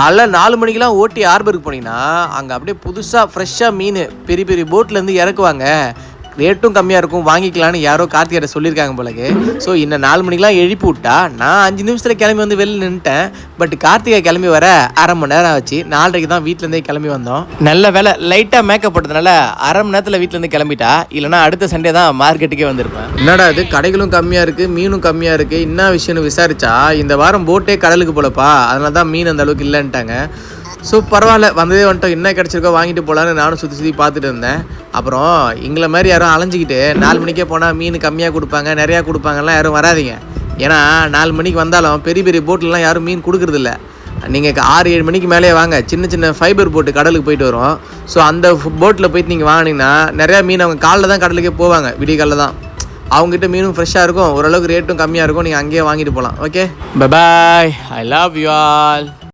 காலைல 4 மணிக்கெலாம் ஓட்டி ஹார்பருக்கு போனீங்கன்னா அங்கே அப்படியே புதுசாக ஃப்ரெஷ்ஷாக மீன் பெரிய பெரிய போட்லேருந்து இறக்குவாங்க. ரேட்டும் கம்மியாக இருக்கும், வாங்கிக்கலான்னு யாரோ கார்த்திகிட்ட சொல்லியிருக்காங்க போலக்கு. ஸோ இன்னும் 4 மணிக்கெலாம் எழுப்பி விட்டா நான் 5 நிமிஷத்தில் கிளம்பி வந்து வெளில நின்றுட்டேன். பட் கார்த்திகை கிளம்பி வர அரை மணி நேரம் ஆச்சு. 4:30 தான் வீட்டிலேருந்தே கிளம்பி வந்தோம். நல்ல வேலை லைட்டாக மேக்கப் போட்டதுனால அரை மணி நேரத்தில் வீட்டிலேருந்து கிளம்பிட்டா, இல்லைனா அடுத்த சண்டே தான் மார்க்கெட்டுக்கே வந்திருப்பேன். என்னடா இது கடைகளும் கம்மியாக இருக்குது, மீனும் கம்மியாக இருக்குது, என்ன விஷயம்னு விசாரிச்சா இந்த வாரம் போட்டே கடலுக்கு போலப்பா, அதனால தான் மீன் அந்த அளவுக்கு இல்லைன்ட்டாங்க. ஸோ பரவாயில்ல, வந்ததே வந்துட்டோம், என்ன கிடச்சிருக்கோ வாங்கிட்டு போகலான்னு நானும் சுற்றி பார்த்துட்டு இருந்தேன். அப்புறம் எங்களை மாதிரி யாரும் அலைஞ்சிக்கிட்டு 4 மணிக்கே போனால் மீன் கம்மியாக கொடுப்பாங்க, நிறையா கொடுப்பாங்கலாம் யாரும் வராதிங்க. ஏன்னா 4 மணிக்கு வந்தாலும் பெரிய பெரிய போட்லலாம் யாரும் மீன் கொடுக்குறதில்ல. நீங்கள் 6-7 மணிக்கு மேலே வாங்க, சின்ன சின்ன ஃபைபர் போட்டு கடலுக்கு போயிட்டு வரும். ஸோ அந்த போட்டில் போயிட்டு நீங்கள் வாங்கினீங்கன்னா நிறையா மீன் அவங்க காலைல தான் கடலுக்கே போவாங்க, விடிய காலைல தான். அவங்ககிட்ட மீனும் ஃப்ரெஷ்ஷாக இருக்கும், ஓரளவுக்கு ரேட்டும் கம்மியாக இருக்கும், நீங்கள் அங்கேயே வாங்கிட்டு போகலாம். Okay, bye bye, I love you all.